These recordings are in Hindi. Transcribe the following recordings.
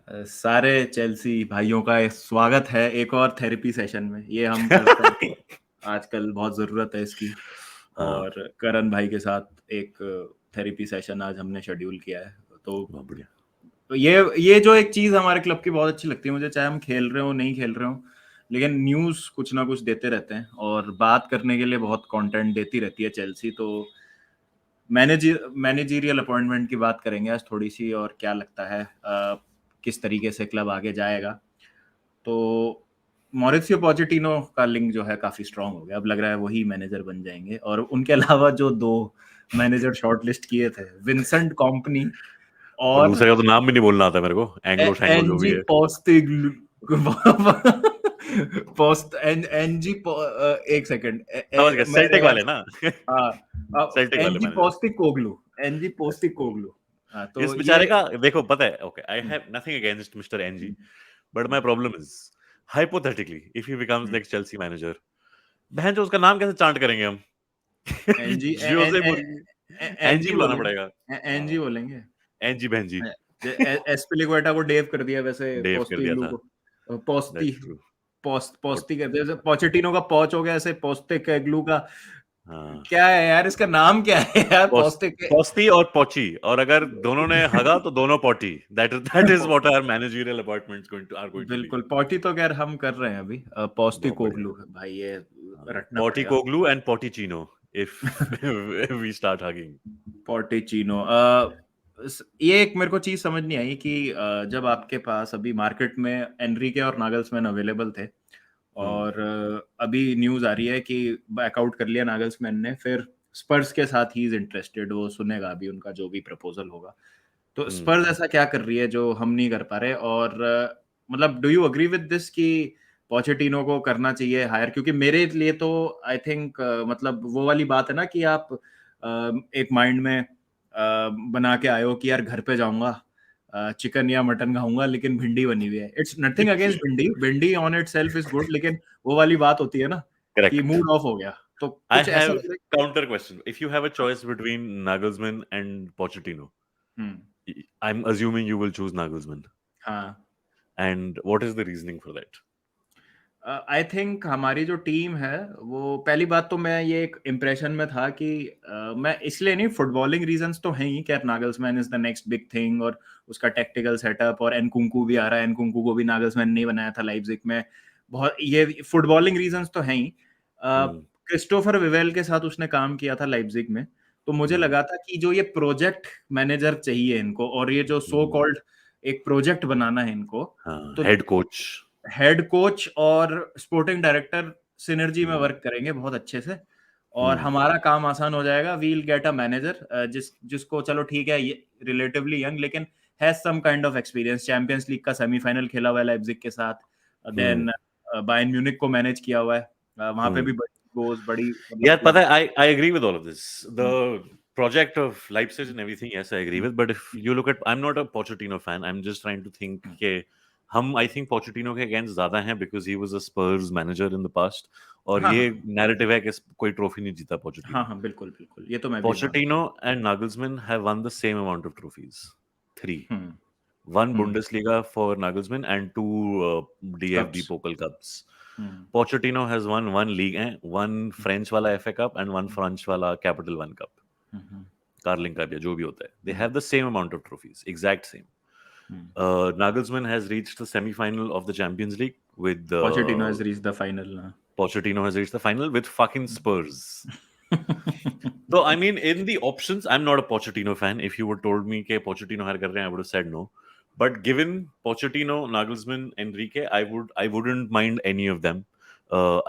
सारे चेल्सी भाइयों का स्वागत है एक और थेरेपी सेशन में। ये हम करते हैं आजकल, बहुत ज़रूरत है इसकी। हाँ, और करण भाई के साथ एक थेरेपी सेशन आज हमने शेड्यूल किया है। बहुत बढ़िया। तो ये जो एक चीज़ हमारे क्लब की बहुत अच्छी लगती है मुझे, चाहे हम खेल रहे हो नहीं खेल रहे हो, लेकिन न्यूज़ कुछ ना कुछ देते रहते हैं और बात करने के लिए बहुत कंटेंट देती रहती है चेल्सी। तो मैनेजरियल अपॉइंटमेंट की बात करेंगे आज थोड़ी सी, और क्या लगता है किस तरीके से क्लब आगे जाएगा। तो मॉरिसियो पोचेटिनो का लिंक जो है काफी स्ट्रांग हो गया, अब लग रहा है वही मैनेजर बन जाएंगे। और उनके अलावा जो दो मैनेजर शॉर्टलिस्ट किए थे, विंसेंट कंपनी और और दूसरे का तो नाम भी नहीं बोलना आता मेरे को, एंग्लो शैंग्लो जो भी एनजी है। पोस्टिग्लू पोस्ट एनजी एक सेकंड, समझ गया, मैं सेल्टिक वाले ना। हाँ, सेल्टिक वाले Ange manager. Postecoglou, Ange Postecoglou. हाँ, तो इस ये बेचारे का देखो, पता है, okay, I have nothing against mister Ange, but my problem is, hypothetically if he becomes like Chelsea manager, बहन जो उसका नाम कैसे चांट करेंगे हम? एनजी जोसे मुर्गी एनजी एनजी बुलाना बोलेंगे, पड़ेगा। एनजी हाँ, बोलेंगे। एनजी बहनजी। एस्पिलिक्वेटा को डेव कर दिया, वैसे डेव कर दिया पोस्टिग्लू था। को पोस्ती दैट्स ट्रू। पोस्ती कर दिया। जैसे पोचेटिनो का पॉच हो गया, ऐसे पोस्टेकोग्लू का हाँ, क्या है यार, इसका नाम क्या है यार, पोस्टिक। पौस्ती और पोची, और अगर दोनों ने हगा तो दोनों potty. That is what our managerial appointments going to be. बिल्कुल, पॉटी तो खैर हम कर रहे हैं अभी, बहुत बढ़िया। पोस्टिकोग्लू भाई, ये रटना पोटी पड़ेगा। कोगलू एंड पोटीचिनो, इफ वी स्टार्ट हगिंग। पोर्टिचिनो। ये एक मेरे को चीज समझ नहीं आई कि जब आपके पास अभी मार्केट में एनरिके और नागल्समैन अवेलेबल थे, और अभी न्यूज आ रही है कि बैकआउट कर लिया नागल्समैन ने, फिर स्पर्स के साथ ही इज इंटरेस्टेड, वो सुनेगा अभी उनका जो भी प्रपोजल होगा। तो स्पर्स ऐसा क्या कर रही है जो हम नहीं कर पा रहे? और मतलब do you agree with this कि पोचेटिनो को करना चाहिए हायर? क्योंकि मेरे लिए तो आई थिंक मतलब वो वाली बात है ना कि आप एक माइंड में बना के आए हो कि यार घर पे जाऊंगा, चिकन या मटन खाऊंगा, लेकिन भिंडी बनी हुई है। इट्स नथिंग अगेंस्ट भिंडी, भिंडी on it self is good, लेकिन वो वाली बात होती है ना कि करेक्ट। मूड ऑफ हो गया। तो आई कुछ ऐसा हैव लग रहा counter question, if you have a है। Choice between Nagelsmann and Pochettino, hmm, I am assuming you will choose Nagelsmann, हाँ। And what is the reasoning for that? I think हमारी जो टीम है, वो पहली बात तो मैं ये एक इम्प्रेशन में था कि मैं इसलिए नहीं, फुटबॉलिंग रीजंस तो हैं ही, कि Nagelsmann is the next big thing, और उसका टेक्टिकल सेटअप, और एनकुंकू भी आ रहा है, एनकुंकू को भी नागल्समैन नहीं बनाया था लाइप्जिग में। बहुत ये फुटबॉलिंग रीजंस तो हैं ही। क्रिस्टोफर विवेल के साथ उसने काम किया था लाइप्जिग में, तो मुझे लगा था कि जो ये प्रोजेक्ट मैनेजर चाहिए इनको, और ये जो सो कॉल्ड एक प्रोजेक्ट बनाना है इनको, हाँ, तो हेड कोच। हेड कोच और स्पोर्टिंग डायरेक्टर सिनर्जी में वर्क करेंगे बहुत अच्छे से, और हमारा काम आसान हो जाएगा। वील गेट अ मैनेजर जिसको, चलो ठीक है, ये रिलेटिवली यंग, लेकिन has some kind of experience, Champions League का सेमीफाइनल खेला हुआ है लाइप्जिग के साथ, देन बायर्न म्यूनिख को मैनेज किया हुआ है, वहां पे भी बड़ी गोल्स, बड़ी यार मतलब पता है, I agree with all of this. The project of Leipzig and everything, yes, I agree with. But if you look at, I'm not a Pochettino fan. I'm just trying to think के हम, I think Pochettino के against ज्यादा हैं because he was a Spurs manager in the past. और हाँ ये हाँ narrative है कि कोई ट्रॉफी नहीं जीता हाँ Pochettino. हाँ, बिल्कुल बिल्कुल, ये तो मैं भी मानता Pochettino and Nagelsmann have won the same amount of trophies. Three. हूँ। One Bundesliga for Nagelsmann and two DFB cups. Pokal Cups. Pochettino has won one league, one French wala FA Cup and one French wala Capital One Cup. Carling Cup या जो भी होता है. They have the same amount of trophies, exact same. Nagelsmann has reached the semi-final of the Champions League with Pochettino has reached the final ना। Pochettino has reached the final with fucking Spurs. So I mean, in the options, I'm not a Pochettino fan. If you would told me कि Pochettino hire कर रहे हैं, I would have said no. But given Pochettino, Nagelsmann, Enrique, I wouldn't mind any of them.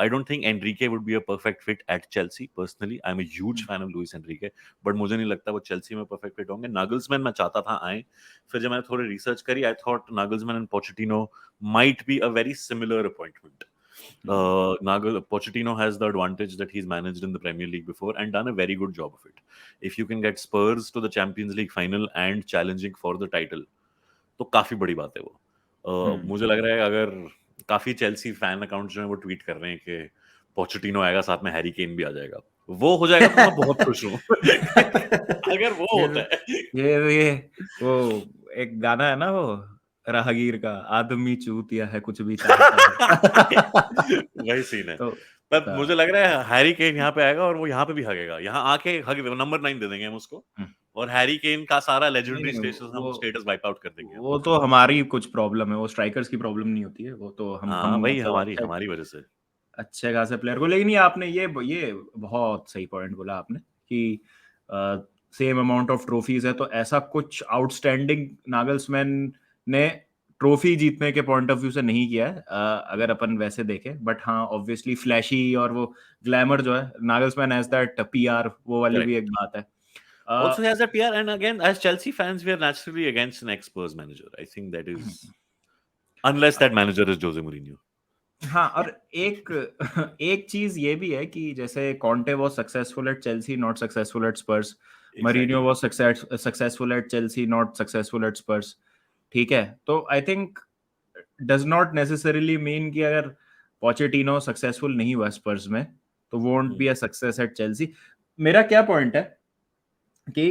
I don't think Enrique would be a perfect fit at Chelsea. Personally, I'm a huge fan of Luis Enrique, but मुझे नहीं लगता वो Chelsea में perfect fit होंगे. Nagelsmann मैं चाहता था आए. फिर जब मैंने थोड़ी research करी, I thought Nagelsmann and Pochettino might be a very similar appointment. Pochettino has the advantage that he's managed in the Premier League before and done a very good job of it. If you can get Spurs to the Champions League final and challenging for the title, तो काफी बड़ी बात है वो. मुझे लग रहा है अगर काफी चेल्सी फैन अकाउंट जो है वो ट्वीट कर रहे हैं कि पोचेटिनो आएगा, साथ में हैरी केन भी आ जाएगा, वो हो जाएगा तो मैं बहुत खुश हूँ. अगर वो ये होता है. ये वो एक गाना है ना, वो राहगीर का आदमी चूतिया है कुछ भी चाहता है। वही सीन है। तो पर मुझे हाँ। लग रहा है हैरी केन यहाँ पे आएगा और वो यहाँ पे भी हगेगा, यहाँ आके हग नंबर 9 दे देंगे हम उसको, हम्म, और हैरी केन का सारा नहीं लेजेंडरी नहीं स्टेटस हम स्टेटस वाइप आउट कर देंगे हम। वो तो हमारी कुछ प्रॉब्लम है, वो स्ट्राइकर्स की प्रॉब्लम नहीं होती है, वो तो हाँ हम वही मतलब हमारी अच्छे हमारी वजह से। अच्छे खासे प्लेयर को। लेकिन ये आपने ये बहुत सही पॉइंट बोला आपने कि सेम अमाउंट ऑफ ट्रॉफीज है तो ऐसा कुछ आउटस्टैंडिंग नागल्समैन ने ट्रॉफी जीतने के पॉइंट ऑफ व्यू से नहीं किया है, अगर अपन वैसे देखें। बट हाँ ऑब्वियसली फ्लैशी और वो ग्लैमर जो है, नागल्समैन हैज दैट पीआर, वो वाली भी करेक्ट। एक बात है। Also he a, has that PR, and again as Chelsea fans we are naturally against an ex-Spurs manager. I think that is, unless that manager is Jose Mourinho. हाँ, और एक एक चीज ये भी है कि जैसे Conte was successful at Chelsea, not successful at Spurs. Mourinho Exactly. Was successful at Chelsea, not successful at Spurs. ठीक है, तो I think does not necessarily mean कि अगर पोचेटिनो सक्सेसफुल नहीं हुआ स्पर्स में तो won't Hmm. Be a success at Chelsea. मेरा क्या पॉइंट है कि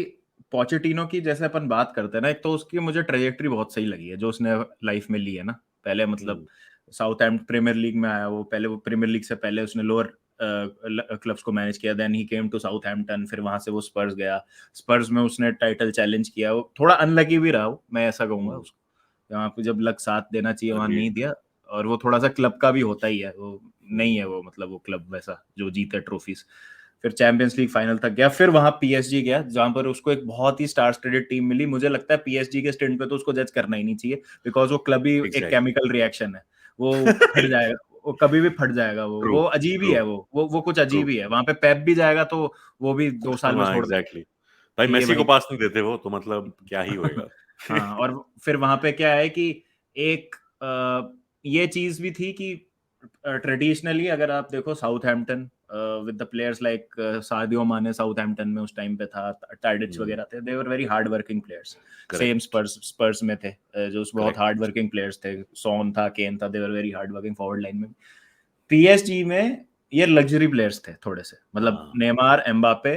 पोचेटिनो की जैसे अपन बात करते हैं ना, एक तो उसकी मुझे ट्रेजेक्टरी बहुत सही लगी है जो उसने लाइफ में ली है ना। पहले मतलब Hmm. साउथहैम्प्टन प्रीमियर लीग में आया, वो पहले वो प्रीमियर लीग से पहले उसने लोअर क्लब्स को मैनेज किया, देन ही केम टू साउथहैम्प्टन, फिर वहां से वो स्पर्स गया। स्पर्स में उसने टाइटल चैलेंज किया, वो थोड़ा अनलकी भी रहा वो, मैं ऐसा कहूंगा Hmm. उसको, वहां पे जब लक साथ देना चाहिए वहां नहीं Agreed. दिया। और वो थोड़ा सा क्लब का भी होता ही है, वो नहीं है Hmm. वो मतलब वो क्लब वैसा जो जीते ट्रॉफीज। फिर चैंपियंस लीग फाइनल तक गया, फिर वहां पीएसजी गया जहां पर उसको एक बहुत ही स्टार स्टडेड टीम मिली। मुझे लगता है पीएसजी के स्टिंट पे तो उसको जज करना ही नहीं चाहिए, बिकॉज वो क्लब ही एक Exactly. केमिकल रिएक्शन है, वो फट जाएगा, वो कभी भी फट जाएगा, वो True. अजीब ही है, True. वो कुछ अजीब True. ही है। वहां पे पेप भी जाएगा तो वो भी 2 साल में हाँ छोड़ देगा एग्जैक्टली। भाई कि ये मेसी को भाई। पास नहीं देते वो तो मतलब क्या ही होएगा। हाँ, और फिर वहां पे क्या है कि एक ये चीज भी थी कि ट्रेडिशनली अगर आप देखो Southampton with the players like Sadio Mane Southampton में उस टाइम पे था, टाइडिच वगैरह थे, they were very hard working players. Same correct. Spurs में थे, जो बहुत करेक्ट। हार्ड वर्किंग प्लेयर्स थे, सोन था, केन था, they were very hard working forward line में। पीएसजी में ये लग्जरी प्लेयर्स थे थोड़े से, मतलब हाँ Neymar, Mbappe,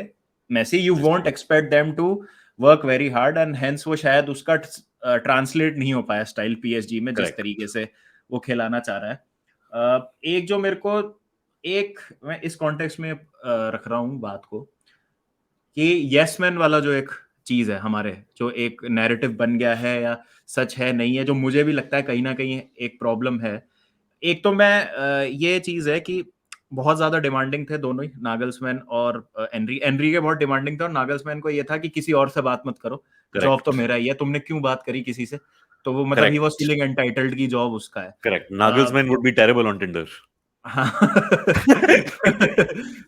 Messi, you this won't true. Expect them to work very hard and hence वो शायद उसका ट्रांसलेट नहीं हो पाया स्टाइल पीएसजी में जिस करेक्ट। तरीके से वो खिलाना चाह रहा है। एक जो मेरे को, एक मैं इस कॉन्टेक्स्ट में रख रहा हूँ बात को कि यस मैन वाला जो एक चीज है हमारे, जो एक नैरेटिव बन गया है या सच है नहीं है, जो मुझे भी लगता है कहीं ना कहीं एक प्रॉब्लम है। एक तो मैं ये चीज है कि बहुत ज्यादा डिमांडिंग थे दोनों ही, नागल्समैन और एनरी। एनरी के बहुत डिमांडिंग थे और नागल्समैन को ये था कि किसी और से बात मत करो, जॉब तो करेक्ट। मेरा ही है, तुमने क्यों बात करी किसी से। तो वो मतलब he was correct. Feeling entitled की जॉब उसका है। Correct. A, Nagelsmann would be terrible on Tinder. हाँ।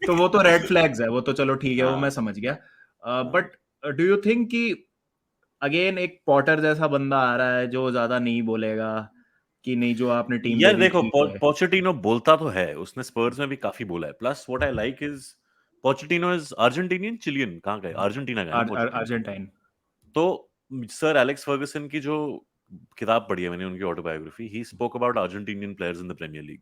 तो वो तो रेड फ्लैग्स है, वो तो चलो ठीक है, वो मैं हाँ समझ गया। हाँ। बट डू यू थिंक कि अगेन एक पॉटर जैसा बंदा आ रहा है जो ज्यादा नहीं बोलेगा कि नहीं जो आपने टीम दे यार दी देखो ठीक है। पोचेटिनो बोलता तो है, उसने स्पर्स में भी काफी बोला है। Plus what I like is Pochettino is Argentinian Chilean, कहाँ का है, अर्जेंटीना का है ना पोचेटिनो। अर्जेंटाइन। तो सर एलेक्स फर्गसन की जो किताब पढ़ी है मैंने, उनकी autobiography, he spoke about Argentinian players in the Premier League.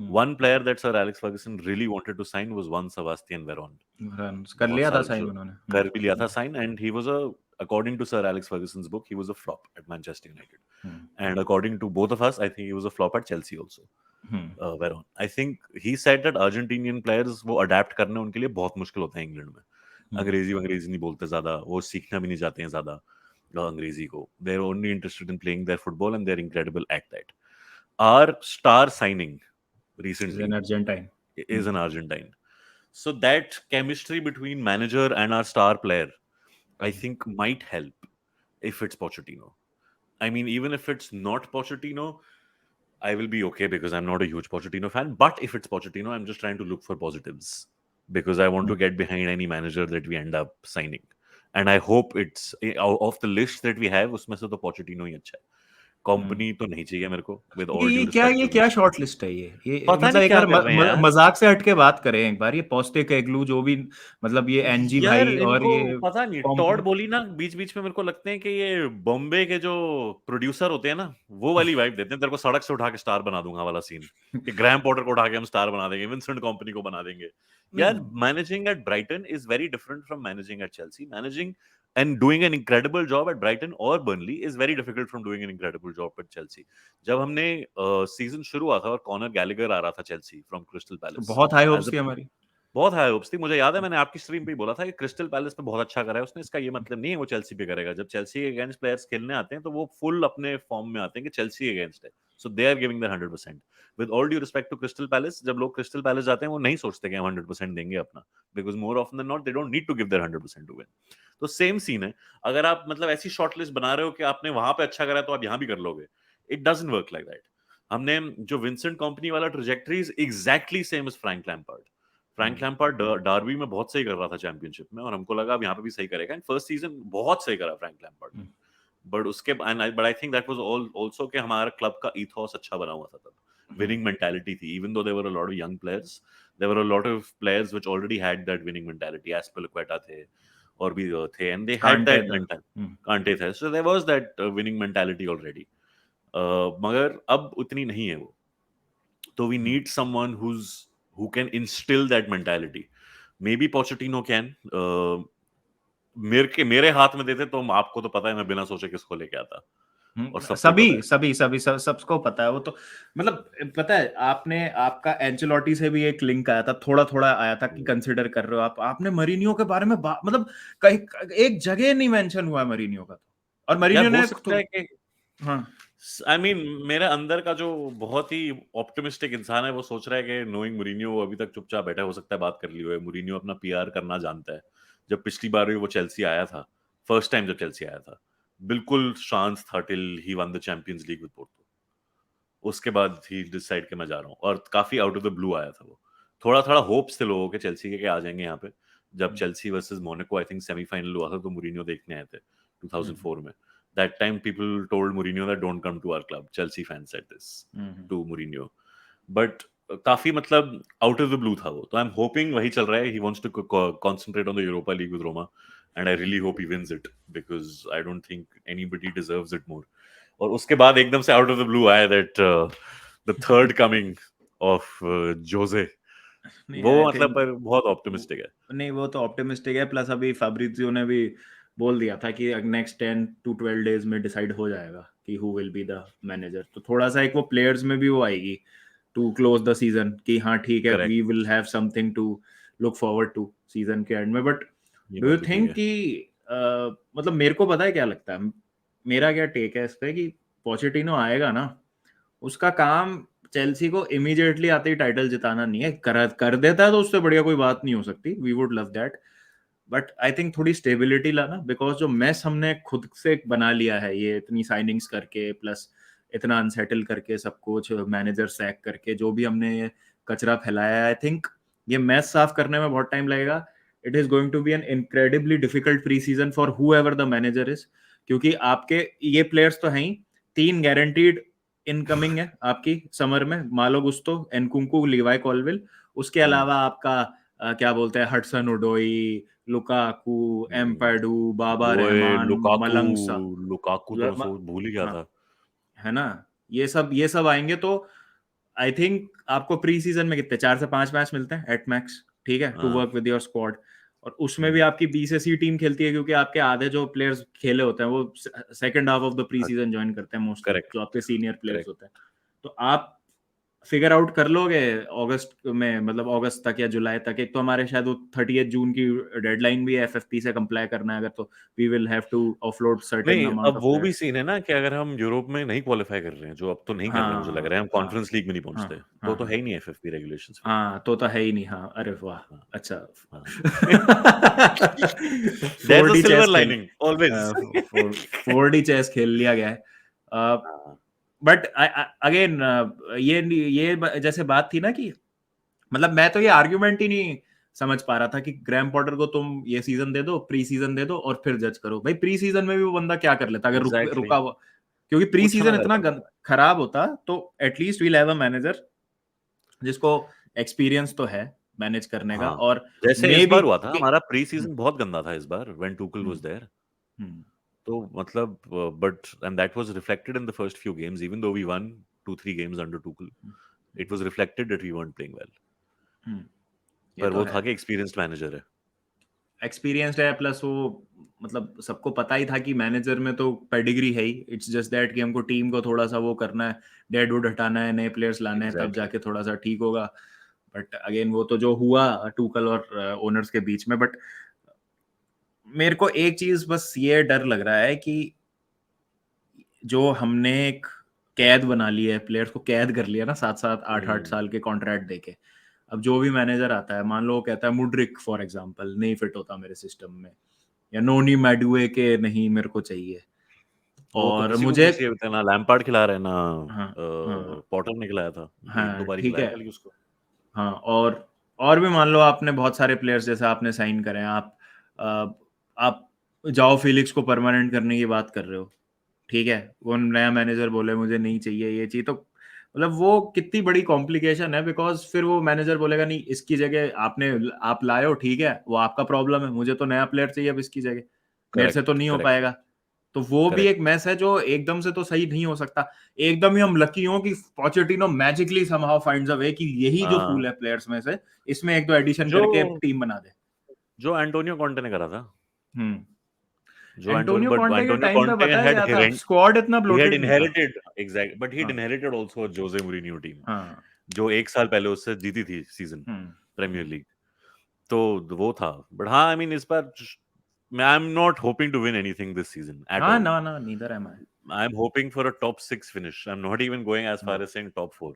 One player that sir Alex Ferguson really wanted to sign was one Sebastian Veron. Run कर बहुत लिया था साल साइन जो उन्होंने। कर भी लिया था sign, and he was a, according to sir Alex Ferguson's book, he was a flop at Manchester United. हम्म, And according to both of us, I think he was a flop at Chelsea also. Hmm, Veron. I think he said that Argentinian players वो अडेप्ट करने उनके लिए बहुत मुश्किल होता है इंग्लैंड में। हम्म, अंग्रेजी नहीं बोलते ज्यादा, वो सीखना भी नहीं चाहते हैं ज्यादा अंग्रेजी को। They're only interested in playing their football and they're incredible at that. Our star signing recently Argentine. is an Argentine. So that chemistry between manager and our star player, I think might help if it's Pochettino. I mean, even if it's not Pochettino, I will be okay because I'm not a huge Pochettino fan. But if it's Pochettino, I'm just trying to look for positives because I want to get behind any manager that we end up signing. And I hope it's out of the list that we have, उसमें से तो Pochettino ही अच्छा है। कंपनी तो नहीं चाहिए मेरे को, with all due respect ये to him. क्या शॉर्ट लिस्ट है ये पता मतलब नहीं एक क्या बार कर रहे हैं यार। मजाक से हटके बात करें एक बार, ये पोस्टेकोग्लू जो भी, मतलब ये एनजी यार भाई और इनको ये पता नहीं, टॉड कंपनी। बोली ना बीच बीच में, मेरे को लगते हैं कि ये बॉम्बे के जो प्रोड्यूसर होते हैं ना, वो वाली वाइब देते हैं। तेरे को सड़क से उठा के स्टार बना दूंगा वाला सीन, कि ग्रैम पॉटर को उठा के हम स्टार बना देंगे, विंसेंट कंपनी को बना देंगे। यार नहीं, managing at Brighton is very different from managing at Chelsea. Managing and doing an incredible job at Brighton or Burnley is very difficult from doing an incredible job at Chelsea. जब हमने सीजन शुरू हुआ था और कॉनर गैलेगर आ रहा था चेल्सी फ्रॉम क्रिस्टल तो पैलेस बहुत हाई एज होप्स अ थी हमारी। बहुत हाई होप्स थी। मुझे याद है मैंने आपकी स्ट्रीम पे ही बोला था कि क्रिस्टल पैलेस पे बहुत अच्छा करा है उसने, इसका ये मतलब नहीं है वो चेल्सी पे करेगा। जब चेल्सी के अगेंस्ट प्लेयर्स खेलने आते हैं तो वो फुल अपने फॉर्म में आते हैं कि चेल्सी अगेंस्ट है, so they are giving their 100%। With all due respect to Crystal Palace, जब लोग क्रिस्टल पैलेस जाते हैं वो नहीं सोचते कि हम 100% देंगे अपना, because more often than not they don't need to give their 100% to win. तो सेम सीन है, अगर आप मतलब ऐसी शॉर्टलिस्ट बना रहे हो कि आपने वहां पे अच्छा करा तो आप यहाँ भी कर लोगे, it doesn't work like that. हमने जो विंसेंट कंपनी वाला trajectory is exactly same as Frank Lampard. Frank Lampard Derby में बहुत सही कर रहा था चैंपियनशिप में, और हमको लगा अब यहाँ पे भी सही करेगा। एंड फर्स्ट सीजन बहुत सही करा फ्रैंक लैम्पार्ड ने, बट उसके but I think that was also कि हमारा क्लब का ईथोस अच्छा बना हुआ था तब, विनिंग मेंटालिटी थी। Even though there were a lot of young players, there were a lot of players which already had that winning mentality. Azpilicueta थे और भी थे, and they had Kante that था। मेंटल कांटे थे, so there was that winning mentality already. मगर अब उतनी नहीं है वो, तो we need someone who can instill that mentality. Maybe Pochettino can. मेरे हाथ में देते तो आपको तो पता है मैं बिना सोचे किसको लेके आता, और सबको सभी पता है। सभी सभी सबको पता है वो तो। मतलब पता है, आपने आपका एंचेलोटी से भी एक लिंक आया था, थोड़ा थोड़ा आया था कि कंसिडर कर रहे हो आप। आपने मरीनियो के बारे में मतलब कहीं एक जगह नहीं मेंशन हुआ मरीनियो का, तो और यार मरीनियो हो ने सकता है कि हाँ आई मीन मेरे अंदर का जो बहुत ही ऑप्टिमिस्टिक इंसान है वो सोच रहा है कि नोइंग मुरीनियो वो अभी तक चुपचाप बैठा है, हो सकता है बात कर ली हो। मुरीनियो अपना पीआर करना जानता है। जब पिछली बार भी वो चेल्सी आया था, फर्स्ट टाइम जब चेल्सी आया था, बिल्कुल शांत था till he won the Champions League with Porto. उसके बाद ही डिसाइड कि मैं जा रहा हूँ, और काफी आउट ऑफ द ब्लू आया था वो। थोड़ा थोड़ा होप्स थे लोगों के चेल्सी के आ जाएंगे यहाँ पे। जब Chelsea versus Monaco I think semifinal हुआ था तो मुरीनियो देखने आए थे 2004 में। That time people told Mourinho that don't come to our club, Chelsea fans said this to Mourinho. But काफी मतलब आउट ऑफ द ब्लू था वो, तो आई एम होपिंग वही चल रहा है। He wants to concentrate on the Europa League with Roma, and I really hope he wins it because I don't think anybody deserves it more. और उसके बाद एकदम से आउट ऑफ द ब्लू आया that the third coming of Jose. नहीं वो आई मतलब थिंक पर बहुत ऑप्टिमिस्टिक है। नहीं, वो तो ऑप्टिमिस्टिक है। प्लस अभी फाब्रिजियो ने भी बोल दिया था कि नेक्स्ट 10 to 12 डेज में डिसाइड हो जाएगा कि who will be the manager. तो थोड़ा सा एक वो प्लेयर्स में भी वो आएगी टू क्लोज द सीजन कि हाँ ठीक है, we correct, will have something to look forward to season के एंड में। बट ये डू यू बात भी ठीक थिंक है। कि मतलब मेरे को पता है क्या लगता है, मेरा क्या टेक है इस पे कि पोचेटिनो आएगा ना, उसका काम चेल्सी को इमीडिएटली आते ही टाइटल जिताना नहीं है। कर देता है तो उससे बढ़िया कोई बात नहीं हो सकती, we would love that. But I think थोड़ी स्टेबिलिटी लाना, बिकॉज जो मैस हमने खुद से बना लिया है ये इतनी साइनिंग्स करके, प्लस इतना अनसेटल करके सब कुछ, मैनेजर सैक करके जो भी हमने ये कचरा फैलाया है, आई थिंक ये मैस साफ करने में बहुत टाइम लगेगा। It is going to be an incredibly difficult preseason for whoever the manager is, क्योंकि आपके ये प्लेयर्स तो हैं ही, 3 गारंटीड इनकमिंग है आपकी समर में, मालो गुस्तो, एनकुंकू, लिवाई कॉलविल। उसके अलावा आपका क्या बोलते हैं, हडसन ओडोई, लुकाकू, एम्पाडू, बाबा वो रहमान, लुकाकू, मलंग सा, लुकाकू तो भूल ही गया हाँ था। है ना, ये सब आएंगे तो आई थिंक आपको प्री सीजन में कितने 4 से 5 मैच मिलते हैं एट मैक्स, ठीक है, टू हाँ, वर्क विद योर स्क्वाड। और उसमें भी आपकी बी से सी टीम खेलती है, क्योंकि आपके आधे जो प्लेयर्स खेले होते हैं वो second half of the pre season join करते हैं मोस्टली, करेक्ट जो आपके सीनियर प्लेयर्स करेक्ट। होते हैं। तो आप फिगर आउट कर लोगे अगस्त में, मतलब अगस्त तक या जुलाई तक। एक तो हमारे शायद वो 30 जून की डेडलाइन भी है एफएफपी से कंप्लाई करना है अगर, तो we will have to offload certain नहीं, अमाउंट अब ऑफ वो भी प्लेयर्स। सीन है ना कि अगर हम यूरोप में नहीं क्वालिफाई कर रहे हैं, जो अब तो नहीं कर रहे हैं, मुझे लग हाँ रहा है हम हाँ कॉन्फ्रेंस लीग में नहीं हाँ पहुंचते, हाँ तो हाँ है ही नहीं एफएफपी रेगुलेशंस फिर। हाँ, तो है ही नहीं। हाँ, अरे वाह, हाँ, अच्छा। हाँ। There is four a D silver chess खेल lining always. Four D chess खेल लिया गया है। हाँ, बट अगेन ये जैसे बात थी ना कि मतलब मैं तो ये आर्ग्यूमेंट ही नहीं समझ पा रहा था कि ग्रैम पॉटर को तुम ये सीजन दे दो, प्री सीजन दे दो और फिर जज करो। भाई प्री सीजन में भी वो बंदा क्या कर लेता अगर एग्जैक्टली, रुका हुआ, क्योंकि प्री कुछ ना सीजन कर इतना पाता था। खराब होता तो at least we'll have a manager जिसको एक्सपीरियंस तो है मैनेज करने का, हाँ, और जैसे मे इस बी बार हुआ था हमारा प्री सीजन बहुत गंदा था इस बार when Tuchel was there. Hmm तो मतलब but and that was reflected in the first few games even though we won 2-3 games under Tuchel, it was reflected that we weren't playing well. Hmm, ये पर तो वो है। था कि एक्सपीरियंस्ड मैनेजर है। एक्सपीरियंस्ड है, प्लस वो मतलब सबको पता ही था कि मैनेजर में तो पेडिग्री है ही, इट्स जस्ट दैट कि हमको टीम को थोड़ा सा वो करना है, डेड वुड हटाना है, नए प्लेयर्स लाने हैं, तब एग्जैक्टली। जाके थोड़ा सा ठीक होगा। बट अगेन वो तो जो हुआ टूकल और ओनर्स के बीच में, बट मेरे को एक चीज बस ये डर लग रहा है कि जो हमने एक कैद बना ली है, प्लेयर्स को कैद कर लिया ना, 7-7 8-8 साल के कॉन्ट्रैक्ट देके। अब जो भी मैनेजर आता है, मान लो वो कहता है मुड्रिक फॉर एग्जांपल नहीं फिट होता मेरे सिस्टम में, या नोनी मैडुए के नहीं मेरे को चाहिए, वो तो और किसी को भी मुझे नहीं चाहिए होता है, ना लैम्पार्ड खिला रहे हैं, ना हाँ हाँ पॉटर ने खिलाया था, एक दो हाँ बार ही ठीक खिलाया है, खाली उसको। हाँ। और भी मान लो आपने बहुत सारे प्लेयर्स जैसे आपने साइन करे हैं, आप जाओ फिलिक्स को परमानेंट करने की बात कर रहे हो, ठीक है, वो नया मैनेजर बोले मुझे नहीं चाहिए ये चाहिए, तो मतलब वो कितनी बड़ी कॉम्प्लिकेशन है, बिकॉज फिर वो मैनेजर बोलेगा नहीं इसकी जगह आप लाए हो, ठीक है, वो आपका प्रॉब्लम है, मुझे तो नया प्लेयर चाहिए अब इसकी जगह, मेरे से तो करेक्ट, नहीं हो करेक्ट, पाएगा। तो वो भी एक करेक्ट। मैस है जो एकदम से तो सही नहीं हो सकता। एकदम ही हम लकी हो कि Pochettino magically somehow finds a way कि यही जो हाँ, पूल है प्लेयर्स में से, इसमें एक दो एडिशन जो करके टीम बना दे। जो एंटोनियो कॉन्टे ने करा था, हम्म। जो एंटोनियो बट कॉन्टे के एंटोनियो टाइम पे कॉन्टे बताया हैड गया था स्क्वाड इतना he had ब्लोटेड नहीं था। inherited exact but he'd हाँ inherited also a Jose Mourinho team, हाँ। जो एक साल पहले उससे जीती थी सीजन हम्म प्रीमियर लीग। तो वो था, बट हाँ, आई मीन इस बार मैं I am not hoping to win anything this season at हाँ, ऑल। ना ना neither am I. I am hoping for a top 6 finish, I am not even going as far as saying top 4।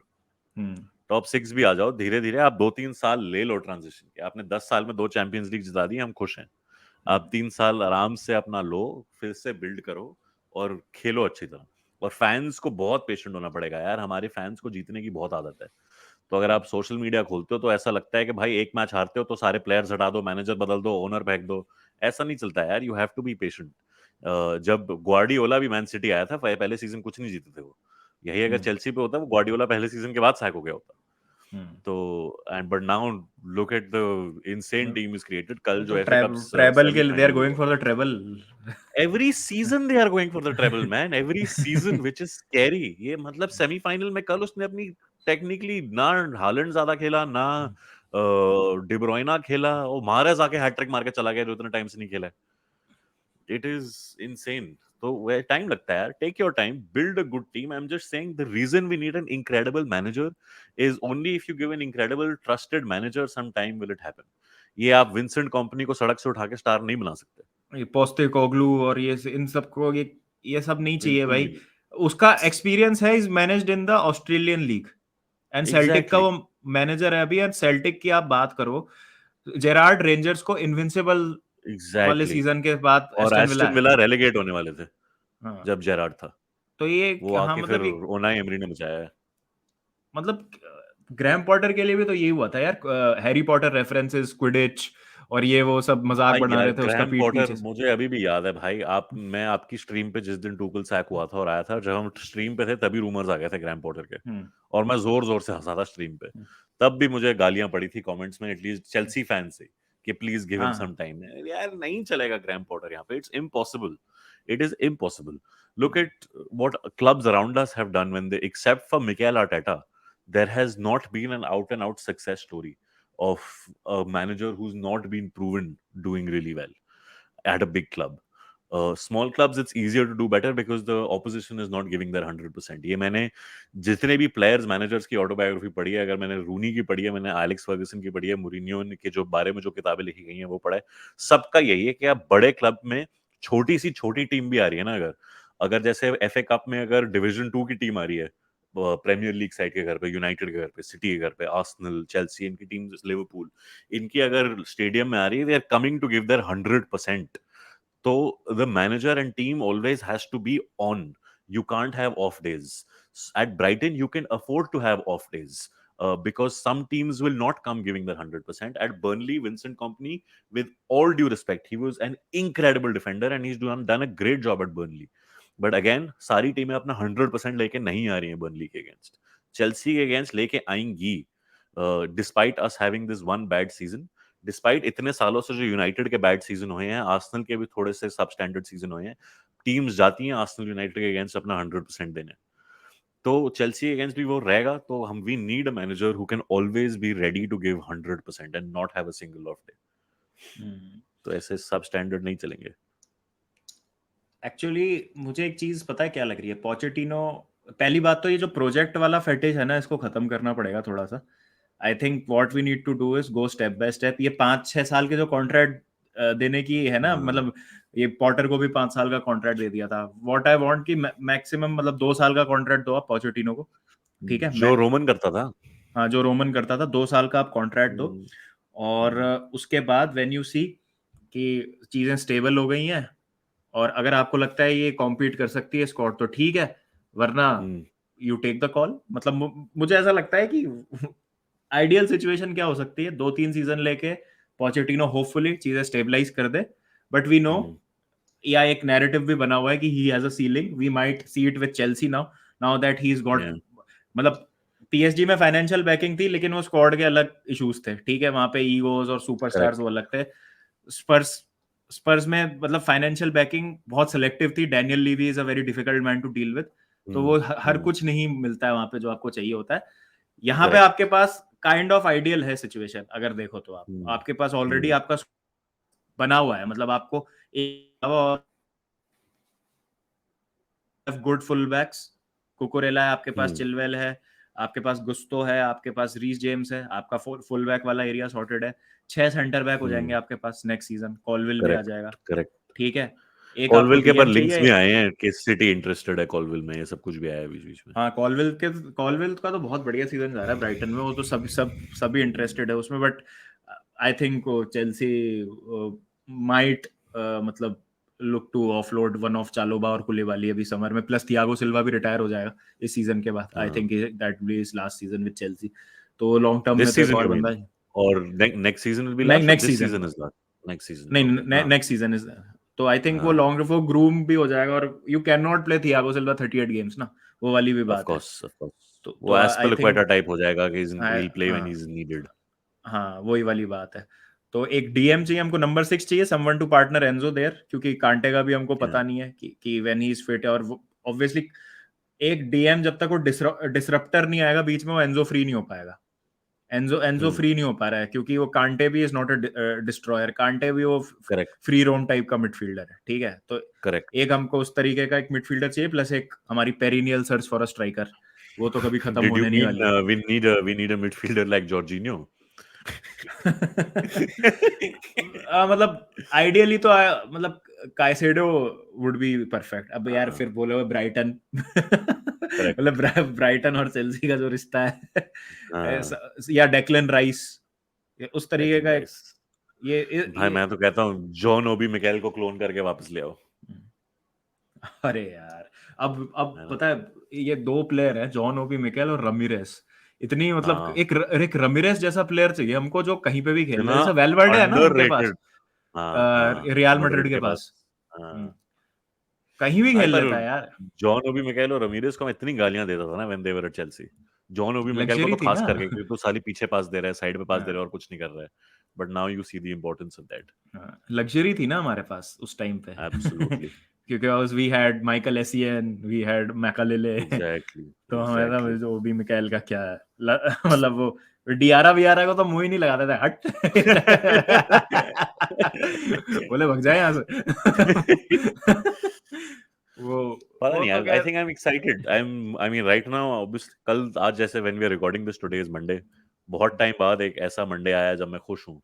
Hmm top 6 भी आ जाओ धीरे धीरे, आप 2-3 साल ले लो ट्रांजिशन के, आपने 10 साल में 2 चैंपियंस लीग जिता दी, हम खुश हैं। आप 3 साल आराम से अपना लो, फिर से बिल्ड करो और खेलो अच्छी तरह। और फैंस को बहुत पेशेंट होना पड़ेगा यार, हमारे फैंस को जीतने की बहुत आदत है। तो अगर आप सोशल मीडिया खोलते हो तो ऐसा लगता है कि भाई एक मैच हारते हो तो सारे प्लेयर्स हटा दो, मैनेजर बदल दो, ओनर फेंक दो। ऐसा नहीं चलता यार, you have to be patient. जब ग्वार्डियोला भी मैन सिटी आया था, पहले सीजन कुछ नहीं जीते थे वो। यही अगर हम्म चेल्सी पे होता, वो ग्वार्डियोला पहले सीजन के बाद सैक हो गया होता। हम्म। तो and but now look at the insane team is created. कल वो तो जो एफए कप ट्रेबल के लिए दे आर सेमीफाइनल गोइंग हुआ, for the treble. Every season they are going for the treble man, every season, which is scary. ये मतलब सेमीफाइनल में कल उसने अपनी टेक्निकली ना हालैंड ज्यादा खेला, ना डिब्रोइना खेला, और मारेज आके हैट्रिक मार के चला गया जो इतने टाइम से नहीं खेला। It is insane. तो वे टाइम लगता है यार, take your time, build a good team. I am just saying the reason we need an incredible manager is only if you give an incredible trusted manager, some time will it happen. ये आप विंसेंट कंपनी को सड़क से उठा के स्टार नहीं बना सकते। ये पोस्टेकोग्लू और इन सबको ये सब नहीं चाहिए बिल्कुल भी भाई। नहीं। उसका एक्सपीरियंस है, is managed in the Australian league and Celtic का एग्जैक्टली, वो मैनेजर है अभी। एंड सेल्टिक की आप बात करो, जेरार्ड रेंजर्स को इनविंसिबल वाले एग्जैक्टली। सीजन के बाद और एस्टन विला एस्टन आया विला था। रेलेगेट होने वाले थे हाँ, जब जेरार्ड था। तो ये वो हाँ आके फिर मतलब ये ओनाई एमरी ने बचाया है। मतलब ग्रैम पॉटर के लिए भी तो यही हुआ था यार, हैरी पॉटर रेफरेंसेस, क्विडिच और ये वो सब मजाक हाँ बना यार, रहे थे उसका ग्रैहम पीठ पॉटर पीछे से। मुझे अभी भी याद है भाई। आप मैं आपकी स्ट्रीम पे जिस दिन टूकल सैक हुआ था और आया था, जब हम स्ट्रीम पे थे तभी रूमर्स आ गए थे ग्रैहम पॉटर के, हम्म और मैं जोर जोर से हंसा था स्ट्रीम पे। तब भी मुझे गालियां पड़ी थी कमेंट्स में, एटलीस्ट चेल्सी फैन से, कि प्लीज गिव हिम हाँ सम टाइम। यार नहीं चलेगा ग्रैहम पॉटर यहाँ पे, it's impossible. It is impossible. Look at what clubs around us have done when they, except for Mikel Arteta, there has not been an out and out success story of a manager who's not been proven doing really well at a big club. Small clubs, it's easier to do better because the opposition is not giving their 100%. ये मैंने जितने भी प्लेयर्स मैनेजर्स की ऑटोबायोग्राफी पढ़ी है, अगर मैंने रूनी की पढ़ी है, मैंने एलेक्स फर्गसन की पढ़ी है, मुरिनियो के जो बारे में जो किताबें लिखी गई हैं वो पढ़ा है, सबका यही है कि आप बड़े क्लब में छोटी सी छोटी टीम भी आ रही है ना, अगर अगर जैसे एफए कप में अगर डिवीजन 2 की टीम आ रही है प्रीमियर लीग साइड के घर पे, यूनाइटेड के घर पे, सिटी के घर पे, आर्सेनल, चेल्सी, इनकी टीम, लिवरपूल, इनकी अगर स्टेडियम में आ रही है, they are coming to give their 100%। So the manager and team always has to be on. You can't have off days. At Brighton, you can afford to have off days because some teams will not come giving their 100%. At Burnley, Vincent Company, with all due respect, he was an incredible defender and he's done a great job at Burnley. But again, सारी टीमें अपना 100% लेके नहीं आ रही हैं बर्नली के अगेंस्ट। चेल्सी के अगेंस्ट लेके आएंगी, despite us having this one bad season, despite इतने सालों से जो यूनाइटेड के बैड सीजन हुए हैं, आर्सेनल के भी थोड़े से सब स्टैंडर्ड सीजन हुए हैं, टीम्स जाती हैं आर्सेनल यूनाइटेड के अगेंस्ट अपना 100% देने। तो चेल्सी के अगेंस्ट भी वो रहेगा, तो हम we need a manager who can always be ready to give 100% and not have a single off day. तो ऐसे सब स्टैंडर्ड नहीं चलेंगे। एक्चुअली मुझे एक चीज पता है क्या लग रही है, पोचेटिनो, पहली बात तो ये जो प्रोजेक्ट वाला फेटिश है ना, इसको खत्म करना पड़ेगा थोड़ा सा। I think what we need to do is go step by step. ये 5-6 साल के जो कॉन्ट्रैक्ट देने की है ना, हाँ। मतलब ये पॉटर को भी 5 साल का कॉन्ट्रैक्ट दे दिया था। व्हाट आई वांट कि मैक्सिमम मतलब 2 साल का कॉन्ट्रैक्ट दो आप पोचेटिनो को, ठीक है। जो रोमन करता था। हाँ, जो रोमन करता था, 2 साल का आप कॉन्ट्रैक्ट दो। हम्म, और उसके बाद व्हेन यू सी कि चीजें स्टेबल हो गई हैं और अगर आपको लगता है ये कॉम्पीट कर सकती है स्कॉट, तो ठीक है, वरना हम्म, यू टेक द कॉल। मतलब मुझे ऐसा लगता है कि आइडियल सिचुएशन क्या हो सकती है, 2-3 सीजन लेके पोचेटिनो होपफुली चीजें स्टेबलाइज कर दे, बट वी नो, हम्म, या एक नैरेटिव भी बना हुआ है कि he has a ceiling, we might see it with Chelsea now, now that he is got, yeah, मतलब पीएसजी में फाइनेंशियल बैकिंग थी, लेकिन वो स्क्वाड के अलग इश्यूज थे, ठीक है, वहां पे ईगोज और सुपरस्टार्स correct, वो अलग थे। स्पर्स स्पर्स में मतलब फाइनेंशियल बैकिंग बहुत सिलेक्टिव थी, Daniel Levy is a very difficult man to deal with, तो हम्म, वो हर हम्म, कुछ नहीं मिलता है वहां पे जो आपको चाहिए होता है। यहाँ पे correct, आपके पास काइंड ऑफ आइडियल है सिचुएशन, अगर देखो तो आप हम्म, आपके पास ऑलरेडी हम्म, आपका बना हुआ है, मतलब आपको एक गुड फुल बैक्स, कुकुरेला है आपके पास, हम्म, चिलवेल है आपके पास, गुस्तो है आपके पास, रीस जेम्स है आपका, फुल बैक वाला एरिया सॉर्टेड है। 6 सेंटर बैक हो जाएंगे हम्म, आपके पास नेक्स्ट सीजन, कॉलविल भी आ करेक्ट, जाएगा, करेक्ट। ठीक है। एक आपको कॉलवेल के पर डीएम लिंक्स चाहिए। भी आए हैं कि सिटी इंटरेस्टेड है कॉलवेल में, ये सब कुछ भी आया है बीच बीच में। हाँ, कॉलविल का तो बहुत बढ़िया सीजन जा रहा है ब्राइटन में, वो तो सभी इंटरेस्टेड है उसमें, but I think Chelsea might मतलब look to offload one of Chalobah और कुलिबाली अभी समर में, प्लस थियागो सिल्वा भी रिटायर हो जाएगा इस सीजन के बाद। आई हाँ, think that be is last season with Chelsea, तो लॉन्ग टर्म में दिस तो एक सीजन और यू बंदा मीन, है। और नेक्स्ट सीजन विल बी नहीं, लास्ट, और next this season, season is last? Next season, okay, नहीं, हाँ, नेक्स्ट सीजन इज, तो आई थिंक वो हाँ, लॉन्ग वो ग्रूम भी हो जाएगा, और you can not play Thiago Silva 38 games ना, वो वाली भी ऑफ बात है। Course, of course. तो वो आई एस्पिलिक्वेटा थिंक, टाइप हो जाएगा कि he will play when he हाँ, इज नीडेड। हाँ, वही वाली बात है। तो एक डीएम चाहिए हमको, नंबर 6 चाहिए, someone to partner Enzo there, क्योंकि कांटे का भी हमको या, पता नहीं है कि व्हेन ही इज फिट, और ऑब्वियसली एक डीएम जब तक वो डिसरप्टर नहीं आएगा बीच में, वो एंजो फ्री नहीं हो पाएगा। एंजो हम्म, फ्री नहीं हो पा रहा है, क्योंकि वो कांटे भी इज नॉट अ डिस्ट्रॉयर, कांटे भी वो करेक्ट, फ्री रोम टाइप का मिडफील्डर है, ठीक है। तो करेक्ट। एक हमको उस तरीके का एक मिडफील्डर चाहिए, प्लस एक हमारी perennial search for a striker, वो तो कभी खत्म डिड यू होने नहीं मीन वाली है। We need a midfielder like Jorginho? मतलब आइडियली तो मतलब काइसेडो वुड बी परफेक्ट। अब यार हाँ, फिर बोले हुए ब्राइटन मतलब करेक्ट, ब्राइटन और चेल्सी का जो रिश्ता है हाँ, या डेक्लन राइस, उस तरीके डेक्लन का एक, राइस। भाई ये मैं तो कहता हूँ जॉन ओबी मिकेल को क्लोन करके वापस ले आओ, अरे यार, अब है ना? पता है, ये दो प्लेयर हैं, जॉन ओबी मिकेल और रमीरेस, इतनी मतलब हाँ, एक रमीरेस जैसा प्लेयर चाहिए हमको, जो कहीं पे भी खेल इतना रहा है, जैसे वेलवर्डे है ना उनके पास, अंडररेटेड। हाँ, हाँ, रियल मैड्रिड मैड्रिड के के पास। पास। हाँ, हम्म, कहीं भी भाई खेल पर लेता है यार, जॉन ओबी मिकेल और रमीरेस को मैं इतनी गालियां देता था ना when they were at Chelsea. John Obi Mikel को लग्जरी तो थी खास ना। करके, क्योंकि तो साली पीछे पास दे रहा है, साइड पे पास दे रहा है, हाँ, और कुछ नहीं कर रहा है। But now you see the importance of that. Luxury थी ना हमारे पास उस टाइम पे एब्सोल्युटली, क्योंकि we had Michael Essien, we had Makelele exactly, तो हमारा एग्जैक्टली। जो ओबी मिकाइल का क्या है, मतलब वो डियारा वियारा को तो मुंह ही नहीं लगाते थे, हट बोले भग जाए यहाँ से वो पता वो नहीं, तो आई खैर, think I am excited, I mean right now obviously, कल आज जैसे when we are recording this, today is Monday, बहुत टाइम बाद एक ऐसा मंडे आया जब मैं खुश हूँ,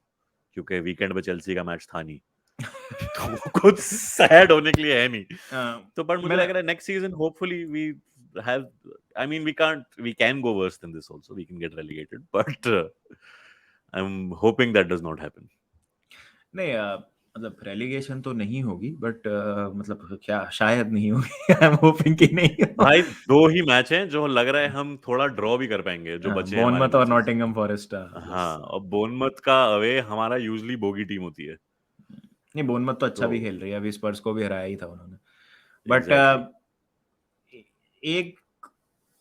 क्योंकि वीकेंड पे चेल्सी का मैच था नहीं। तो कुछ सैड होने के लिए है नहीं। तो पर मुझे मैंने लग रहा है next season hopefully we have, I mean we can go worse than this also, we can get relegated, but I am hoping that does not happen. नहीं, मतलब रेलीगेशन तो नहीं होगी, बट मतलब क्या, शायद नहीं होगी आई एम होपिंग कि नहीं हो। भाई दो ही मैच हैं जो लग रहा है हम थोड़ा ड्रॉ भी कर पाएंगे, जो बचे हैं हमारे बोर्नमथ और मैचेस। नॉटिंघम फॉरेस्ट, हाँ, यस। और बोनमत का अवे हमारा यूजली बोगी टीम होती है। नहीं, बोर्नमथ तो अच्छा तो भी खेल रही है, अभी स्पर्स को भी हराया ही था उन्होंने, बट एग्जैक्टली, एक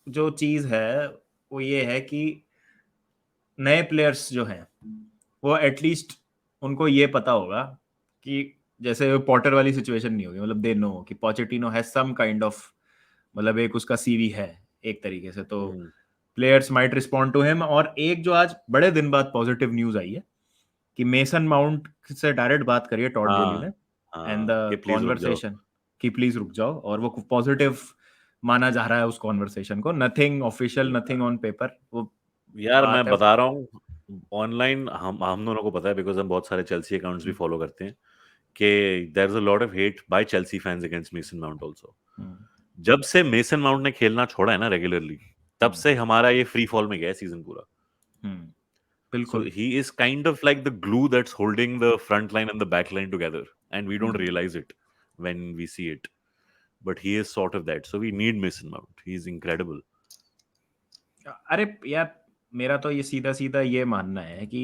जो चीज है वो ये है कि नए प्लेयर्स जो हैं, वो एटलीस्ट उनको ये पता होगा कि जैसे पॉटर वाली सिचुएशन नहीं होगी, मतलब दे नो कि Pochettino has some kind of, मतलब एक उसका सीवी है एक तरीके से, तो players might respond to him. और एक जो आज बड़े दिन बाद पॉजिटिव न्यूज आई है कि मेसन माउंट से डायरेक्ट बात करिए टॉड बोली ने हाँ, एंड हाँ, कि द प्लीज़ रुक जाओ। कॉन्वर्सेशन कि प्लीज रुक जाओ, और वो पॉजिटिव माना जा रहा है उस कॉन्वर्सेशन को, nothing official, nothing on paper, वो यार मैं बात है। बता रहा हूँ, ऑनलाइन हम दोनों को पता है बिकॉज़ हम बहुत सारे चेल्सी अकाउंट्स भी हम्म, फॉलो करते हैं, कि there is a lot of hate by Chelsea fans against Mason Mount also. Hmm, जब से मेसन माउंट ने खेलना छोड़ा है ना रेगुलरली, तब हम्म, से हमारा ये फ्री फॉल में गया है सीज़न पूरा। So बिल्कुल। he is kind of like the glue that's holding the front line and the back line together, and we don't hmm, realize it when we see it. But he is sort of that. So we need Mason Mount. He's incredible. अरे यार, मेरा तो ये सीधा सीधा ये मानना है कि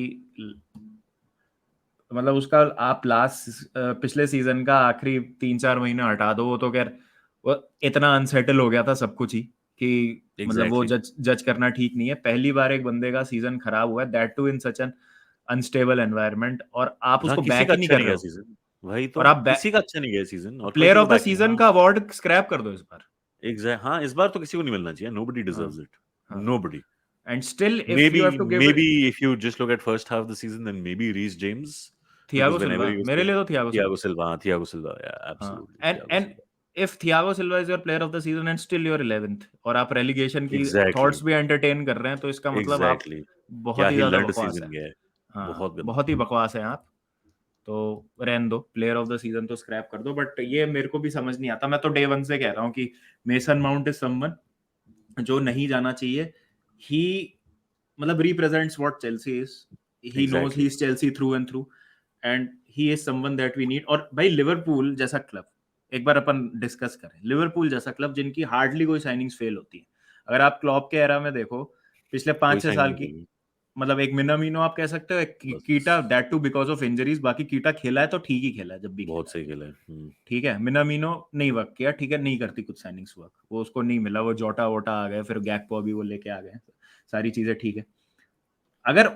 मतलब उसका आप लास्ट पिछले सीजन का आखिरी 3-4 महीने हटा दो, वो तो खैर वो इतना अनसेटल हो गया था सब कुछ ही कि मतलब वो Exactly. जज जज करना ठीक नहीं है। पहली बार एक बंदे का सीजन खराब हुआ है, that too in such an unstable environment, और आप हाँ, उसको किसी बैक का ही नहीं अच्छा कर नहीं रहे गया हो। सीजन। वही और तो, आप किसी का अच्छा नहीं गया सीजन और कोई प्लेयर किसी को ऑफ द बैक नहीं। सीजन हाँ, का अवार्ड स्क्रैप कर दो इस बार। एग्जैक्ट, हाँ, इस बार तो किसी को नहीं मिलना चाहिए। Nobody हाँ, deserves it. हाँ। Nobody. And still if you have Maybe, to give it, maybe if you just look at first half of the season, then maybe Reece James, because Thiago whenever Silva, he was मेरे playing, लिए तो थियागो Thiago सिल्वा। Silva, Thiago Silva, yeah, हाँ, absolutely, and Thiago and Silva. If Thiago Silva is your player of the season and still your 11th, और आप रेलीगेशन की थॉट्स Exactly. भी एंटरटेन कर रहे हैं, तो इसका मतलब आप एग्जैक्टली, क्या बहुत ही ही ज्यादा लर्न बकवास है। सीजन गया है। हाँ, बहुत गंदा। बहुत ही बकवास है आप। तो रहने दो, प्लेयर ऑफ द सीजन तो स्क्रैप कर दो, बट ये मेरे को भी समझ नहीं आता। मैं तो डे वन से कह रहा हूँ कि मेसन माउंट इज समवन जो नहीं जाना चाहिए। ही मतलब represents what Chelsea is, he knows he exactly. Is Chelsea through and through, and he is someone that we need. और भाई लिवरपूल जैसा क्लब, एक बार अपन डिस्कस करें, लिवरपूल जैसा क्लब जिनकी हार्डली कोई साइनिंग्स फेल होती है। अगर आप क्लॉप के एरा में देखो, पिछले कोई 5-6 साल साइनिंग की, नहीं मतलब एक मिनामिनो आप कह सकते हो, एक कीटा, बस। That too because of injuries. बाकी कीटा खेला है तो ठीक ही खेला है जब भी खेला बहुत है। सही खेला है। ठीक है, मिनामिनो नहीं वर्क किया, ठीक है, नहीं करती कुछ साइनिंग्स वर्क, वो उसको नहीं मिला, वो जोटा वोटा आ गए, फिर गैकपो अभी वो लेके आ गए, सारी चीजें ठीक है। अगर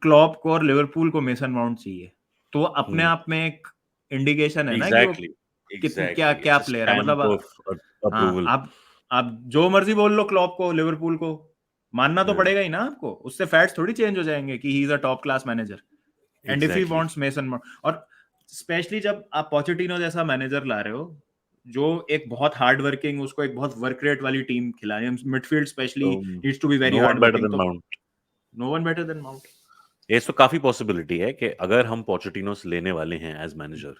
क्लॉप को और लिवरपूल को मेसन माउंट चाहिए, तो वो अपने आप में एक इंडिकेशन है ना कि वो एग्जैक्टली, क्या एग्जैक्टली, क्या इट्स अ प्लेयर है, मतलब स्टैम्प ऑफ हाँ, अप्रूवल। आप जो मर्जी बोल लो क्लॉप को, लिवरपूल को मानना तो पड़ेगा ही ना आपको। उससे फैक्ट्स थोड़ी चेंज हो जाएंगे कि he is a top class manager and if he exactly. Wants mason mount. और स्पेशली जब आप पोचेटिनो जैसा मैनेजर ला रहे हो, जो एक बहुत हार्ड वर्किंग, उसको एक बहुत वर्क रेट वाली टीम खिलानी, मिडफील्ड स्पेशली तो needs to be very no hard one better working, than तो Mount. No one better than Mount. ये तो काफी पॉसिबिलिटी है कि अगर हम पोचेटिनो से लेने वाले हैं एज मैनेजर,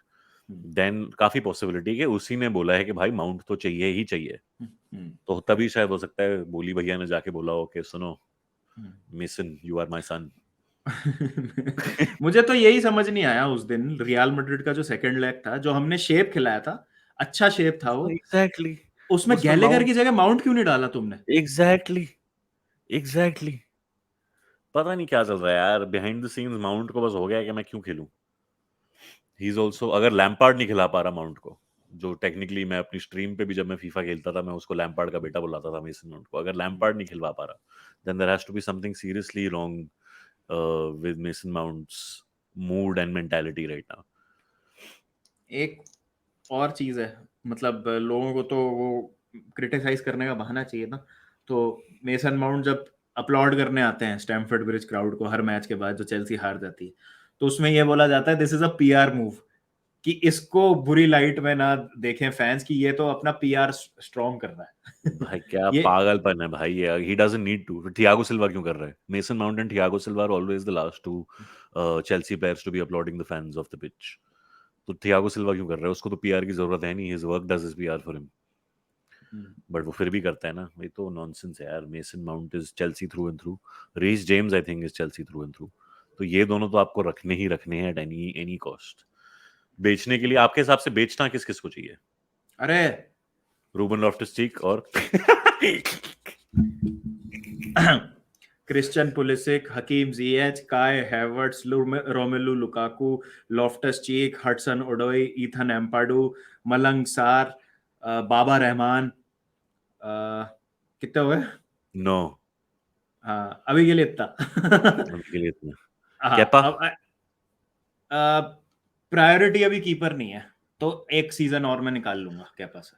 देन काफी पॉसिबिलिटी है कि उसी ने बोला है कि भाई माउंट तो चाहिए ही चाहिए। तो तभी शायद हो सकता है बोली भैया ने जाके बोला हो कि सुनो Mason, you are my son. मुझे तो यही समझ नहीं आया उस दिन रियल मैड्रिड का जो सेकंड लेग था, जो हमने शेप खिलाया था, अच्छा शेप था वो, एग्जैक्टली। उसमें उसमें गैलेगर माउंट, की जगह माउंट क्यों नहीं डाला तुमने? Exactly, exactly. पता नहीं क्या चल रहा है यार बिहाइंड द सीन्स। माउंट को बस हो गया है कि मैं क्यों खेलूं। ही इज ऑल्सो, अगर लैम्पार्ड नहीं खिला पा रहा माउंट को, जो टेक्निकली मैं अपनी स्ट्रीम पे भी जब मैं फीफा खेलता था मैं उसको लैम्पार्ड का बेटा बुलाता था मेसन माउंट को, अगर लैम्पार्ड नहीं खिलवा पा रहा, then there has to be something seriously wrong with Mason Mount's mood and mentality right now. एक और चीज है, मतलब लोगों को तो वो क्रिटिसाइज करने का बहाना चाहिए ना। तो मेसन माउंट जब अपलॉड करने आते हैं स्टैमफोर्ड ब्रिज क्राउड को हर मैच के बाद, जो चेल्सी हार जाती है, तो उसमें ये बोला जाता है this is a PR move, कि इसको बुरी लाइट में ना देखें फैंस, की ये तो अपना पीआर स्ट्रॉन्ग कर रहा है। भाई क्या ये पागलपन है भाई ये। He doesn't need to. Thiago Silva क्यों कर रहा है? Mason Mount and Thiago Silva are always the last two Chelsea players to be applauding the fans off the pitch. तो थियागो सिल्वा क्यों कर रहा है? उसको तो पीआर की जरूरत है नहीं। His work does his PR for him. But वो फिर भी करता है ना। ये तो नॉनसेंस है यार। Mason Mount is Chelsea through and through. Reece James I think is Chelsea through and through. तो ये दोनों तो आपको रखने ही रखने हैं एट एनी एनी कॉस्ट। बेचने के लिए आपके हिसाब से बेचना किस किस को चाहिए? अरे रूबन लॉफ्टस चीक और Christian Pulisic, Hakim Ziyech, Kai Havertz, Romelu Lukaku, Loftus Cheek, Hudson Odoi, Ethan Ampadu, Malang Sarr, बाबा रहमान, कितने हुए? नो। हाँ, अभी के लिए इतना। अभी के लिए इतना। हाँ, केपा। अब प्रायोरिटी अभी कीपर नहीं है, तो एक सीजन और मैं निकाल लूंगा कैपा से।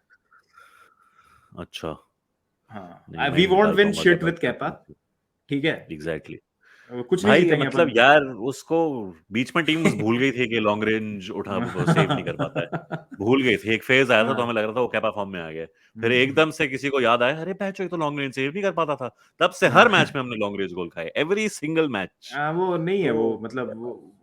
अच्छा। नहीं हाँ, मैं वी नहीं वोंट निकाल विन पाऊंगा शिट केपा विद को। कैपा, ठीक है। एग्जैक्टली। कुछ नहीं भाई जीतेंगे मतलब अपन। यार उसको बीच में टीम भूल गई थी कि लॉन्ग रेंज उठा सेव नहीं कर पाता है। भूल गई थी, एक फेज आया था तो हाँ। हमें लग रहा था वो कैपा फॉर्म में आ गया। फिर हम्म। एकदम से किसी को याद आया, अरे पैचो ये तो लॉन्ग रेंज सेव नहीं कर पाता था। तब से हर मैच में हमने लॉन्ग रेंज गोल खाए, एवरी सिंगल मैच। वो नहीं है, तो वो मतलब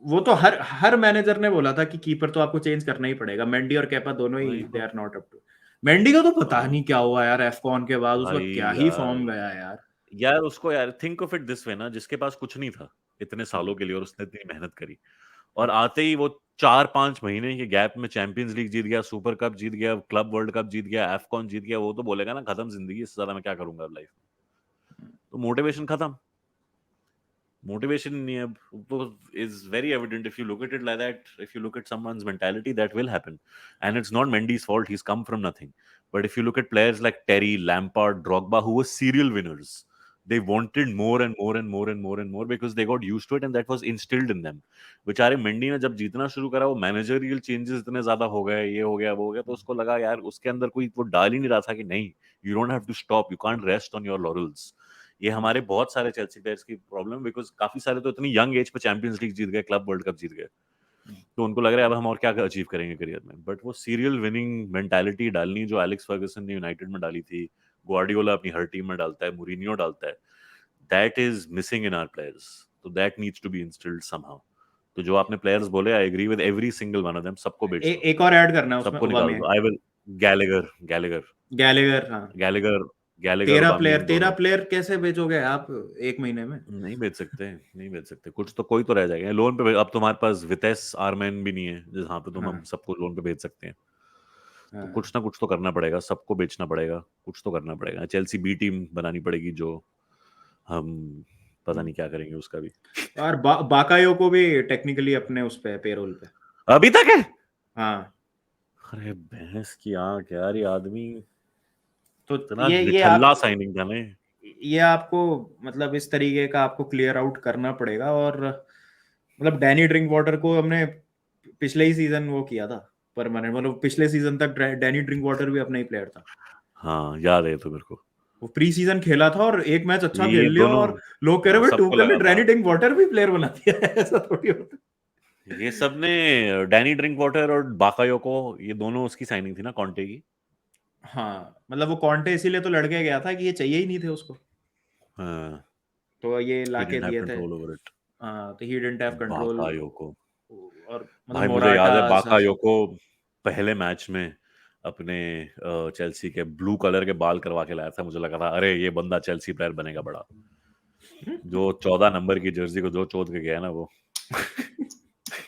वो तो हर मैनेजर ने बोला था कि कीपर तो आपको चेंज करना ही पड़ेगा। मेंडी और केपा दोनों ही वही दे तो। Are not up to. Mendy का तो पता हाँ नहीं क्या हुआ यार, एफकॉन के बाद उसका भाई क्या ही यार, फॉर्म गया यार। यार उसको यार think of it this way ना, जिसके पास कुछ नहीं था इतने हम्म। सालों के लिए और उसने इतनी मेहनत करी, और आते ही वो 4-5 महीने के गैप में चैंपियंस लीग जीत गया, सुपर कप जीत गया, क्लब वर्ल्ड कप जीत गया, एफकॉन जीत गया, वो तो बोलेगा ना खत्म जिंदगी, इससे ज्यादा मैं क्या करूंगा अब लाइफ में। तो मोटिवेशन खत्म, मोटिवेशन नहीं है अब। तो is very evident if you look at it like that, if you look at someone's mentality, that will happen. And it's not Mendy's fault, he has come from nothing. But if you look at players like Terry, Lampard, Drogba, who were serial winners, they wanted more and more and more and more and more because they got used to it and that was instilled in them. बेचारे मेंडी ने जब जीतना शुरू करा, वो मैनेजरियल चेंजेस इतने ज्यादा हो गए, ये हो गया वो हो गया, तो उसको लगा यार उसके अंदर कोई वो डाल ही नहीं रहा था कि नहीं, you don't have to stop, you can't rest on your laurels. ये हमारे बहुत सारे चेल्सी प्लेयर्स की प्रॉब्लम, बिकॉज काफी सारे तो इतनी यंग एज पे चैंपियंस लीग जीत गए, क्लब वर्ल्ड कप जीत गए, तो उनको लग रहा है अब हम और क्या अचीव करेंगे करियर में। बट वो सीरियल विनिंग मेंटालिटी डालनी जो एलेक्स फर्गसन ने यूनाइटेड में डाली थी, ग्वार्डियोला अपनी हर टीम में डालता है, मूरिनियो डालता है, that is missing in our players. तो that needs to be instilled somehow. तो जो आपने प्लेयर्स बोले, I agree with every single one of them, सबको बेच दो, एक और ऐड करना है उसमें, सबको निकाल दो। Aubameyang. I will Gallagher Gallagher Gallagher, हाँ। गैलेगर गैलेगर तेरह प्लेयर ओबामियंग तेरह दोनों। प्लेयर कैसे बेचोगे आप एक महीने में? नहीं बेच सकते, नहीं बेच सकते, कुछ तो कोई तो रह जाएगा लोन पे। अब तुम्हारे पास वितेस आर्मैन भी नहीं है जहाँ पे तुम हम हाँ। सबको लोन पे भेज सकते हैं। तो हाँ। कुछ ना कुछ तो करना पड़ेगा, सबको बेचना पड़ेगा, कुछ तो करना पड़ेगा। चेल्सी बी टीम बनानी पड़ेगी, जो हम पता नहीं क्या करेंगे उसका भी। और बाकायो को भी टेक्निकली अपने उस पे पेरोल पे। अभी तक है? हाँ। अरे भैंस की आंख यार, ये आदमी तो इतना ये निठल्ला आप साइनिंग था ना। ये आपको मतलब इस तरीके का आपको क्लियर आउट करना पड़ेगा। और मतलब डैनी ड्रिंक वाटर को हमने पिछले ही सीजन वो किया था परमानेंट, मतलब पिछले सीजन तक डैनी ड्रिंक वाटर भी अपना ही प्लेयर था। हाँ याद है तो मेरे को। वो प्री सीजन खेला था और एक मैच अच्छा खेल ये लिया दोनों, और लोग कह रहे हाँ, भाई सबको टूकल ने लगा था। डैनी ड्रिंक वाटर भी प्लेयर बना दिया है। ऐसा थोड़ी होता ये सब ने डैनी ड्रिंक वाटर और बाकायोको, ये दोनों उसकी साइनिंग थी ना, कॉन्टे की। है। हाँ, मतलब वो कॉन्टे इसीलिए तो लड़के गया था कि ये चाहिए ही नहीं थे उसको, हाँ, तो ये he लाके didn't have दिए थे। control over it. हाँ, तो ही डिडंट हैव कंट्रोल। बाकायोको, और मतलब भाई मुझे याद मोराटा, है बाकायोको पहले मैच में अपने चेल्सी के ब्लू कलर के बाल करवा के लाया था। मुझे लगा था अरे ये बंदा चेल्सी प्लेयर बनेगा बड़ा। जो 14 नंबर की जर्सी को जो चोद के गया ना वो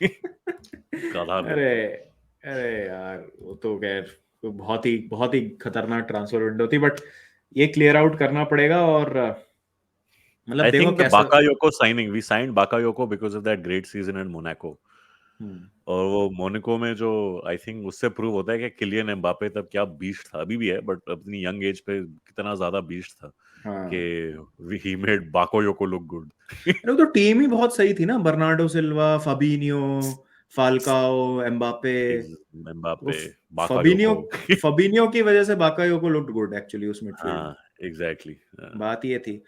गधा लोग। अरे अरे यार, वो तो खैर वो बहुत ही खतरनाक ट्रांसफर विंडो थी, बट ये क्लियर आउट करना पड़ेगा। और मतलब आई देखो थिंक द कैसा। Bakayoko signing, we signed Bakayoko because of that great season at Monaco. Hmm. और वो मोनाको में जो, आई थिंक उससे प्रूव होता है कि किलियन एम्बापे तब क्या बीस्ट था, अभी भी है बट अपनी यंग एज पे कितना ज्यादा बीस्ट था हाँ। कि ही मेड बाकायोको लुक गुड। अरे वो तो टीम ही बहुत सही थी ना, बर्नार्डो सिल्वा, फाबिनियो, फाल्काओ, एम्बापे। वो एम्बापे, फबिनियो बाकायोको। फबिनियो की वजह से बाकायोको लुक्ड गुड एक्चुअली उस मिडफील्ड में। हाँ एग्जैक्टली। बात ये थी।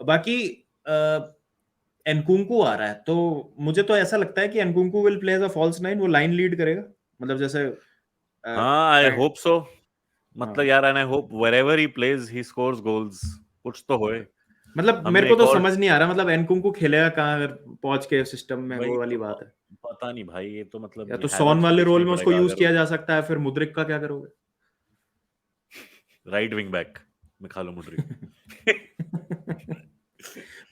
बाकी एनकुंकू आ रहा है, तो मुझे तो ऐसा लगता है कि Nkunku will play as a false nine, वो लाइन लीड करेगा, मतलब जैसे हाँ आई ट्रेंट। Hope so. मतलब हाँ। यार and I hope wherever he plays he scores goals, कुछ तो होए। मतलब मेरे हमने को एक तो और, समझ नहीं आ रहा, मतलब एनकुंकू खेलेगा कहाँ अगर पहुंच के सिस्टम में, वही वो वाली तो बात है। पता नहीं भाई, ये तो या मतलब तो सॉन हैवर्ट्स को वाले बेचना रोल ही में उसको पड़ेगा यूज अगर। किया जा सकता है, फिर मुद्रिक का क्या करोगे? Right wing back Mykhailo Mudryk.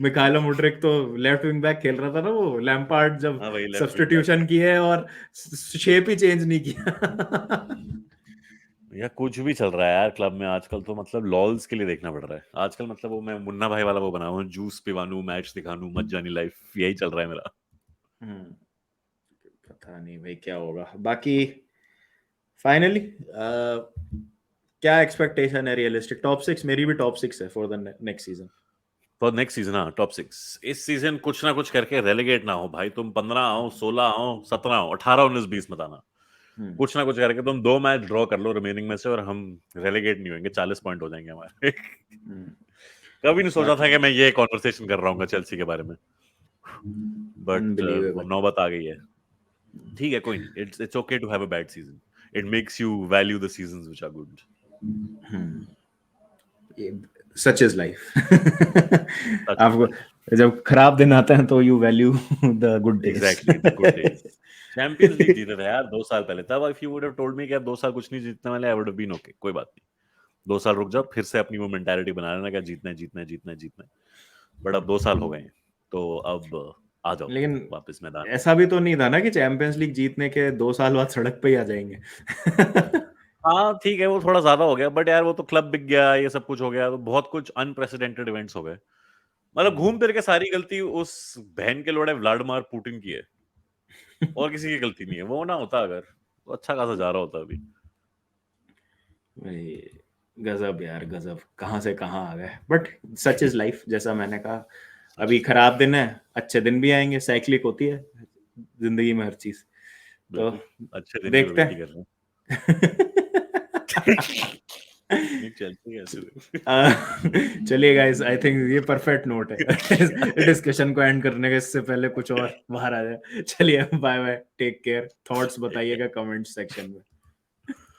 Mykhailo Mudryk तो लेफ्ट विंग बैक खेल रहा था ना वो, लैम्पार्ड जब हाँ भाई लेफ्ट विंग बैक। सब्स्टिट्यूशन किए और शेप ही चेंज नहीं किया। या कुछ भी चल रहा है यार क्लब में आजकल, तो मतलब लॉल्स के लिए देखना पड़ रहा है आजकल। मतलब वो मैं मुन्ना भाई वाला वो बना हुआ हूँ, जूस पिवानू मैच दिखानू मत जानी लाइफ, यही चल रहा है मेरा। हम्म। पता नहीं भाई क्या होगा। बाकी फाइनली क्या एक्सपेक्टेशन है रियलिस्टिक? टॉप सिक्स, मेरी भी टॉप सिक्स है for the next season. For next season, हाँ टॉप 6 इस सीजन कुछ ना कुछ करके रेलीगेट ना हो भाई। तुम 15 आओ, 16 आओ, 17 आओ, 18, 19, 20 मत आना। हम्म। कुछ ना कुछ करके तुम 2 मैच ड्रॉ कर लो रिमेनिंग में से और हम रेलीगेट नहीं होंगे, 40 पॉइंट हो जाएंगे हमारे। हम्म। कभी नहीं सोचा बाकी था कि मैं ये कॉन्वर्सेशन कर रहा हूँ चेल्सी के बारे में। But unbelievable. नौबत आ गई है। ठीक है, कोई नहीं, it's okay to have a bad season, it makes you value the seasons which are good. Such is life. Such is आपको लाइफ, जब खराब दिन आते हैं तो you value the good days. Exactly, the good days. Champions League जीते थे यार 2 साल पहले, तब if you would have told me कि आप 2 साल कुछ नहीं जीतने वाले, I would have been okay, कोई बात नहीं, 2 साल रुक जाओ, फिर से अपनी वो मेंटालिटी बना लेना, क्या जीतना है, जीतना है, जीतना है, जीतना है। बट अब 2 साल हो गए हैं, तो अब आ जाओ लेकिन वापस मैदान में। ऐसा भी तो नहीं था ना कि चैंपियंस लीग जीतने के 2 साल बाद सड़क पे ही आ जाएंगे। हाँ ठीक है, वो थोड़ा ज्यादा हो गया, बट यार वो तो क्लब बिक गया, ये सब कुछ हो गया, तो बहुत कुछ अनप्रेसिडेंटेड इवेंट्स हो गए। मतलब घूम फिर के सारी गलती उस बहन के लोड़े व्लादिमीर पुतिन की है, और किसी की गलती नहीं है। वो ना होता अगर, तो अच्छा खासा जा रहा होता अभी। भाई, गजब यार गजब, कहाँ से कहाँ आ गए। बट सच इज लाइफ, जैसा मैंने कहा, अभी खराब दिन है, अच्छे दिन भी आएंगे, साइक्लिक होती है जिंदगी में हर चीज। तो बिल्कुल, अच्छे दिन की देखते वेट ही हैं। कर रहे हैं। नहीं चलती है ऐसे। चलिए गाइस, आई थिंक ये परफेक्ट नोट है डिस्कशन को एंड करने के। इससे पहले कुछ और बाहर आ जाए। चलिए, bye bye, take care, thoughts बताइएगा कमेंट सेक्शन में।